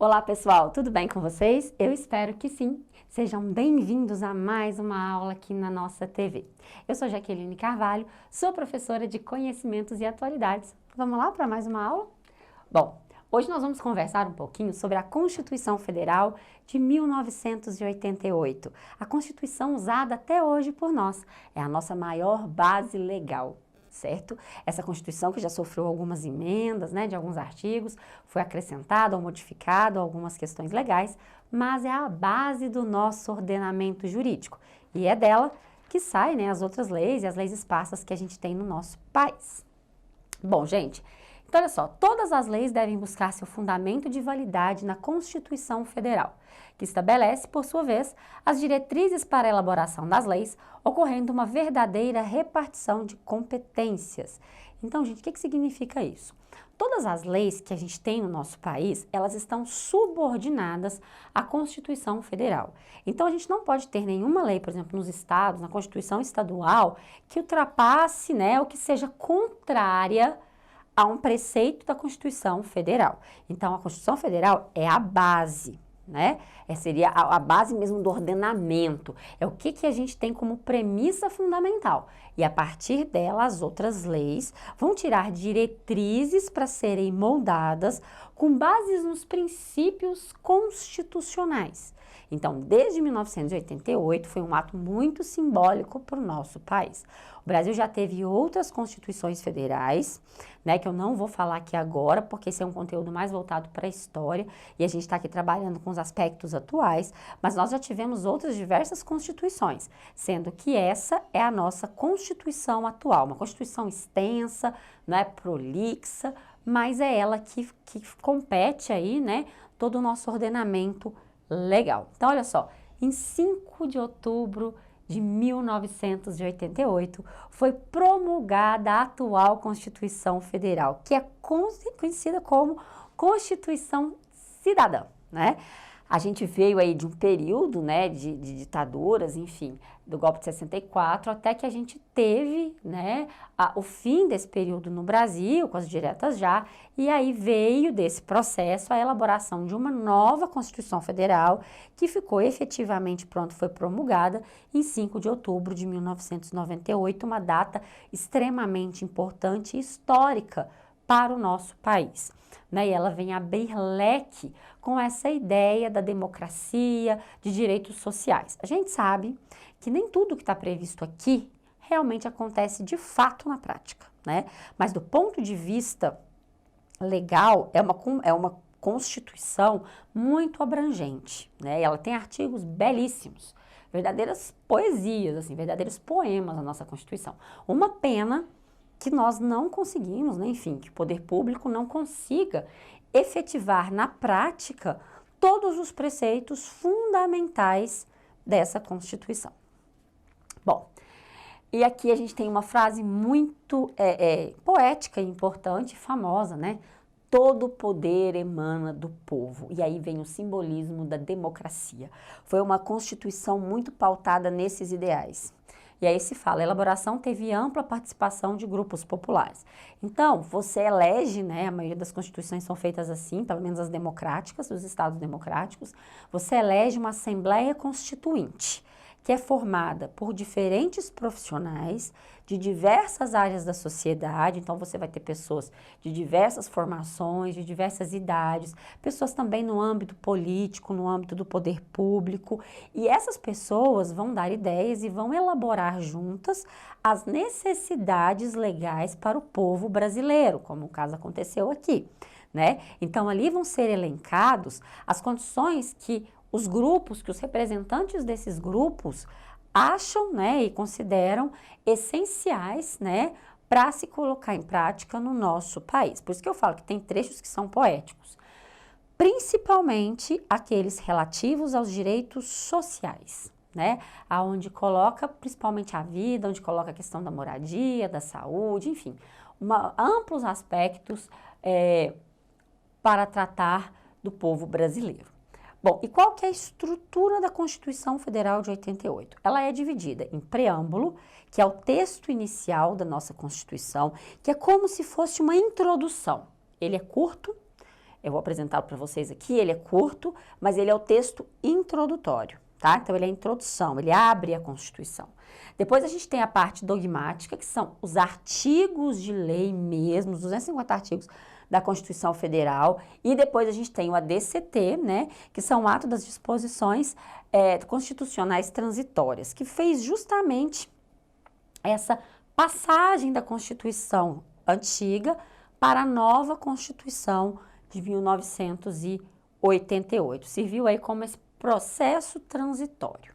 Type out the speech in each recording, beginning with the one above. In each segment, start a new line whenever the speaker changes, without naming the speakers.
Olá pessoal, tudo bem com vocês? Eu espero que sim. Sejam bem-vindos a mais uma aula aqui na nossa TV. Eu sou Jaqueline Carvalho, sou professora de Conhecimentos e Atualidades. Vamos lá para mais uma aula? Bom, hoje nós vamos conversar um pouquinho sobre a Constituição Federal de 1988. A Constituição usada até hoje por nós. É a nossa maior base legal. Certo? Essa Constituição que já sofreu algumas emendas, né, de alguns artigos, foi acrescentada ou modificada algumas questões legais, mas é a base do nosso ordenamento jurídico. E é dela que saem, né, as outras leis e as leis esparsas que a gente tem no nosso país. Bom, gente, então olha só, todas as leis devem buscar seu fundamento de validade na Constituição Federal, que estabelece, por sua vez, as diretrizes para a elaboração das leis, ocorrendo uma verdadeira repartição de competências. Então, gente, o que significa isso? Todas as leis que a gente tem no nosso país, elas estão subordinadas à Constituição Federal. Então, a gente não pode ter nenhuma lei, por exemplo, nos estados, na Constituição Estadual, que ultrapasse, né, ou que seja contrária a um preceito da Constituição Federal. Então, a Constituição Federal é a base, né? Seria a base mesmo do ordenamento. É o que a gente tem como premissa fundamental. E a partir dela, as outras leis vão tirar diretrizes para serem moldadas com base nos princípios constitucionais. Então, desde 1988, foi um ato muito simbólico para o nosso país. O Brasil já teve outras constituições federais, né, que eu não vou falar aqui agora, porque esse é um conteúdo mais voltado para a história, e a gente está aqui trabalhando com os aspectos atuais, mas nós já tivemos outras diversas constituições, sendo que essa é a nossa Constituição atual, uma Constituição extensa, né, prolixa, mas é ela que compete aí, né, todo o nosso ordenamento legal. Então, olha só, em 5 de outubro de 1988, foi promulgada a atual Constituição Federal, que é conhecida como Constituição Cidadã, né? A gente veio aí de um período, né, de ditaduras, enfim, do golpe de 64, até que a gente teve, né, o fim desse período no Brasil, com as diretas já, e aí veio desse processo a elaboração de uma nova Constituição Federal, que ficou efetivamente pronta, foi promulgada em 5 de outubro de 1998, uma data extremamente importante e histórica para o nosso país, né? E ela vem abrir leque com essa ideia da democracia, de direitos sociais. A gente sabe que nem tudo que está previsto aqui realmente acontece de fato na prática, né? Mas do ponto de vista legal, é uma Constituição muito abrangente, né? E ela tem artigos belíssimos, verdadeiras poesias, assim, verdadeiros poemas na nossa Constituição. Uma pena que nós não conseguimos, né, enfim, que o poder público não consiga efetivar na prática todos os preceitos fundamentais dessa Constituição. Bom, e aqui a gente tem uma frase muito poética, importante, famosa, né? Todo poder emana do povo. E aí vem o simbolismo da democracia. Foi uma Constituição muito pautada nesses ideais. E aí se fala, a elaboração teve ampla participação de grupos populares. Então, você elege, né, a maioria das constituições são feitas assim, pelo menos as democráticas, os estados democráticos, você elege uma Assembleia Constituinte, que é formada por diferentes profissionais de diversas áreas da sociedade. Então, você vai ter pessoas de diversas formações, de diversas idades, pessoas também no âmbito político, no âmbito do poder público, e essas pessoas vão dar ideias e vão elaborar juntas as necessidades legais para o povo brasileiro, como o caso aconteceu aqui, né? Então, ali vão ser elencados as condições que os grupos, que os representantes desses grupos acham, né, e consideram essenciais, né, para se colocar em prática no nosso país. Por isso que eu falo que tem trechos que são poéticos, principalmente aqueles relativos aos direitos sociais, né, aonde coloca principalmente a vida, onde coloca a questão da moradia, da saúde, enfim, amplos aspectos para tratar do povo brasileiro. Bom, e qual que é a estrutura da Constituição Federal de 88? Ela é dividida em preâmbulo, que é o texto inicial da nossa Constituição, que é como se fosse uma introdução. Ele é curto, Eu vou apresentá-lo para vocês aqui, ele é curto, mas ele é o texto introdutório, tá? Então, ele é a introdução, ele abre a Constituição. Depois a gente tem a parte dogmática, que são os artigos de lei mesmo, os 250 artigos da Constituição Federal, e depois a gente tem o ADCT, né, que são o ato das disposições constitucionais transitórias, que fez justamente essa passagem da Constituição antiga para a nova Constituição de 1988. Serviu aí como esse processo transitório.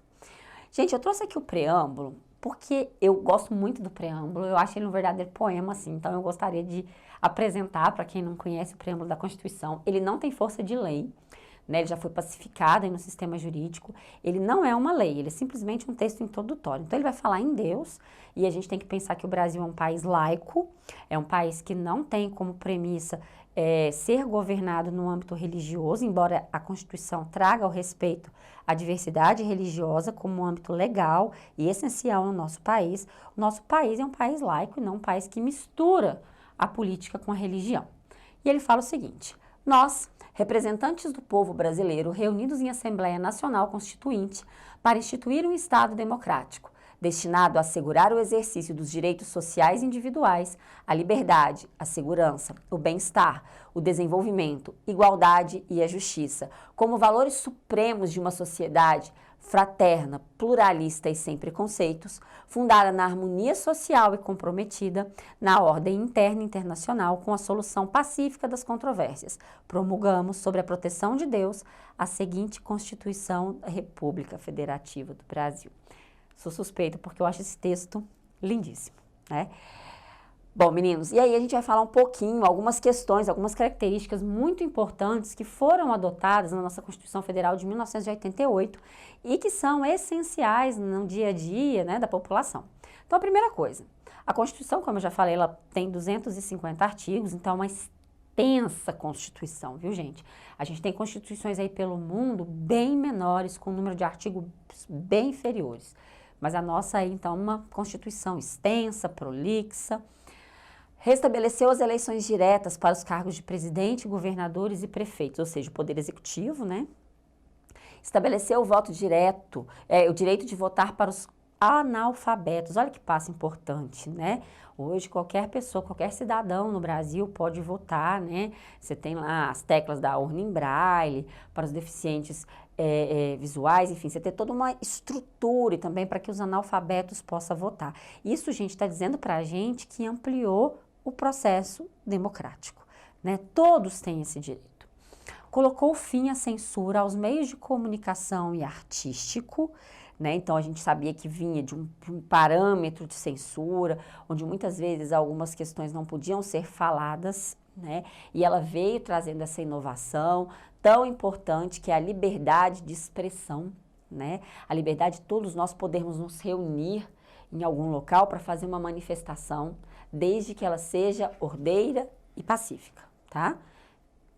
Gente, eu trouxe aqui o preâmbulo porque eu gosto muito do preâmbulo, eu acho ele um verdadeiro poema, assim, então eu gostaria de apresentar para quem não conhece o preâmbulo da Constituição. Ele não tem força de lei, né? Ele já foi pacificado aí no sistema jurídico, ele não é uma lei, ele é simplesmente um texto introdutório. Então ele vai falar em Deus, e a gente tem que pensar que o Brasil é um país laico, é um país que não tem como premissa ser governado no âmbito religioso, embora a Constituição traga o respeito à diversidade religiosa como um âmbito legal e essencial no nosso país. O nosso país é um país laico e não um país que mistura a política com a religião. E ele fala o seguinte: nós, representantes do povo brasileiro, reunidos em Assembleia Nacional Constituinte para instituir um Estado democrático, destinado a assegurar o exercício dos direitos sociais individuais, a liberdade, a segurança, o bem-estar, o desenvolvimento, igualdade e a justiça, como valores supremos de uma sociedade fraterna, pluralista e sem preconceitos, fundada na harmonia social e comprometida na ordem interna e internacional com a solução pacífica das controvérsias. Promulgamos, sob a proteção de Deus, a seguinte Constituição da República Federativa do Brasil. Sou suspeita porque eu acho esse texto lindíssimo, né? Bom, meninos, e aí a gente vai falar um pouquinho, algumas questões, algumas características muito importantes que foram adotadas na nossa Constituição Federal de 1988 e que são essenciais no dia a dia, né, da população. Então, a primeira coisa, a Constituição, como eu já falei, ela tem 250 artigos, então é uma extensa Constituição, viu, gente? A gente tem constituições aí pelo mundo bem menores, com um número de artigos bem inferiores. Mas a nossa aí, então, é uma Constituição extensa, prolixa. Restabeleceu as eleições diretas para os cargos de presidente, governadores e prefeitos, ou seja, o poder executivo, né? Estabeleceu o voto direto, o direito de votar para os analfabetos. Olha que passo importante, né? Hoje, qualquer pessoa, qualquer cidadão no Brasil pode votar, né? Você tem lá as teclas da urna em braille, para os deficientes visuais, enfim, você tem toda uma estrutura e também para que os analfabetos possam votar. Isso, gente, está dizendo para a gente que ampliou o processo democrático, né? Todos têm esse direito. Colocou fim à censura aos meios de comunicação e artístico, né? Então, a gente sabia que vinha de um parâmetro de censura, onde muitas vezes algumas questões não podiam ser faladas, né? E ela veio trazendo essa inovação tão importante que é a liberdade de expressão, né? A liberdade de todos nós podermos nos reunir em algum local para fazer uma manifestação, desde que ela seja ordeira e pacífica, tá?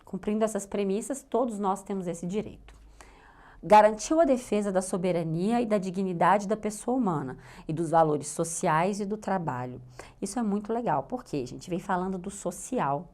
Cumprindo essas premissas, todos nós temos esse direito. Garantiu a defesa da soberania e da dignidade da pessoa humana e dos valores sociais e do trabalho. Isso é muito legal, porque a gente vem falando do social,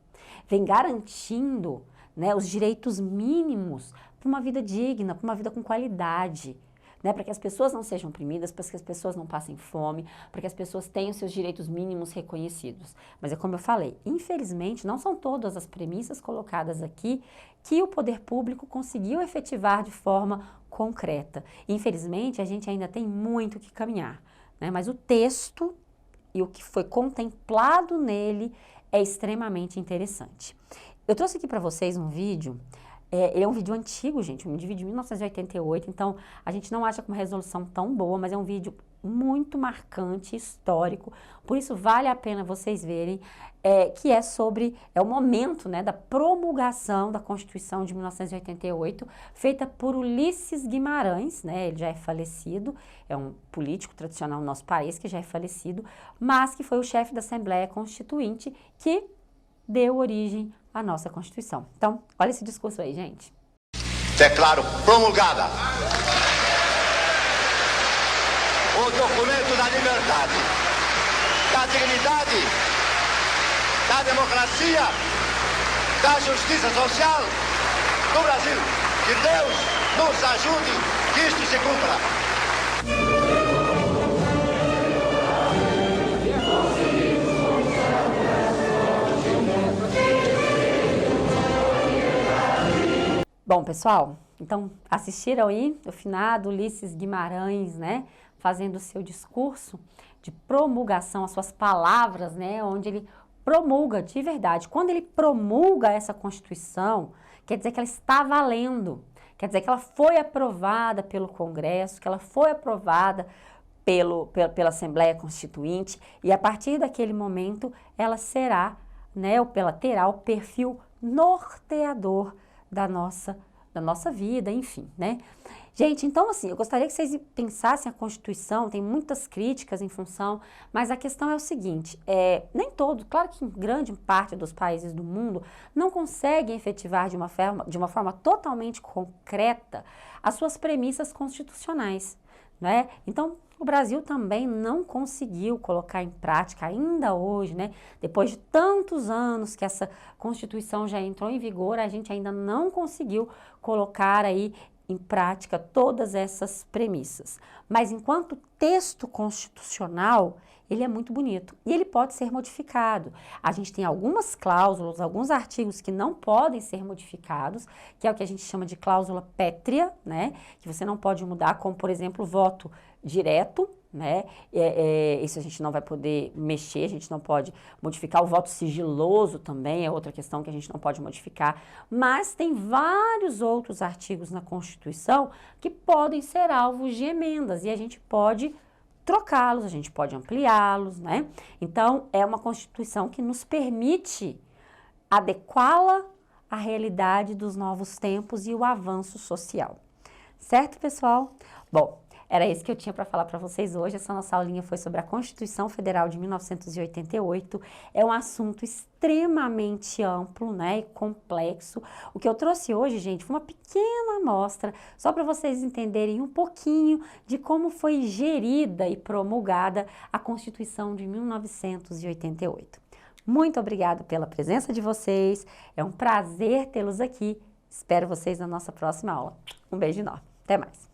vem garantindo, né, os direitos mínimos para uma vida digna, para uma vida com qualidade, né, para que as pessoas não sejam oprimidas, para que as pessoas não passem fome, para que as pessoas tenham seus direitos mínimos reconhecidos. Mas é como eu falei, infelizmente não são todas as premissas colocadas aqui que o poder público conseguiu efetivar de forma concreta. Infelizmente, a gente ainda tem muito que caminhar, né, mas o texto e o que foi contemplado nele é extremamente interessante. Eu trouxe aqui para vocês um vídeo. Ele é um vídeo antigo, gente, um vídeo de 1988, então a gente não acha com uma resolução tão boa, mas é um vídeo muito marcante, histórico, por isso vale a pena vocês verem, que é sobre o momento, né, da promulgação da Constituição de 1988, feita por Ulisses Guimarães, né, ele já é falecido, é um político tradicional no nosso país que já é falecido, mas que foi o chefe da Assembleia Constituinte que deu origem à nossa Constituição. Então, olha esse discurso aí, gente.
Declaro promulgada o documento da liberdade, da dignidade, da democracia, da justiça social no Brasil. Que Deus nos ajude que isto se cumpra.
Bom, pessoal, então assistiram aí o finado Ulisses Guimarães, né, fazendo o seu discurso de promulgação, as suas palavras, né, onde ele promulga de verdade. Quando ele promulga essa Constituição, quer dizer que ela está valendo, quer dizer que ela foi aprovada pelo Congresso, que ela foi aprovada pela Assembleia Constituinte, e a partir daquele momento ela será, né, ou ela terá o perfil norteador da nossa vida, enfim, né? Gente, então assim, eu gostaria que vocês pensassem a Constituição, tem muitas críticas em função, mas a questão é o seguinte, nem todos, claro que em grande parte dos países do mundo não conseguem efetivar de uma forma totalmente concreta as suas premissas constitucionais, né? Então, o Brasil também não conseguiu colocar em prática ainda hoje, né? Depois de tantos anos que essa Constituição já entrou em vigor, a gente ainda não conseguiu colocar aí em prática todas essas premissas. Mas enquanto texto constitucional, ele é muito bonito e ele pode ser modificado. A gente tem algumas cláusulas, alguns artigos que não podem ser modificados, que é o que a gente chama de cláusula pétrea, né? Que você não pode mudar, como por exemplo o voto direto, né? Isso a gente não vai poder mexer, a gente não pode modificar. O voto sigiloso também é outra questão que a gente não pode modificar. Mas tem vários outros artigos na Constituição que podem ser alvos de emendas e a gente pode trocá-los, a gente pode ampliá-los, né? Então, é uma Constituição que nos permite adequá-la à realidade dos novos tempos e o avanço social. Certo, pessoal? Bom, era isso que eu tinha para falar para vocês hoje. Essa nossa aulinha foi sobre a Constituição Federal de 1988. É um assunto extremamente amplo, né, e complexo. O que eu trouxe hoje, gente, foi uma pequena amostra, só para vocês entenderem um pouquinho de como foi gerida e promulgada a Constituição de 1988. Muito obrigada pela presença de vocês. É um prazer tê-los aqui. Espero vocês na nossa próxima aula. Um beijo enorme. Até mais.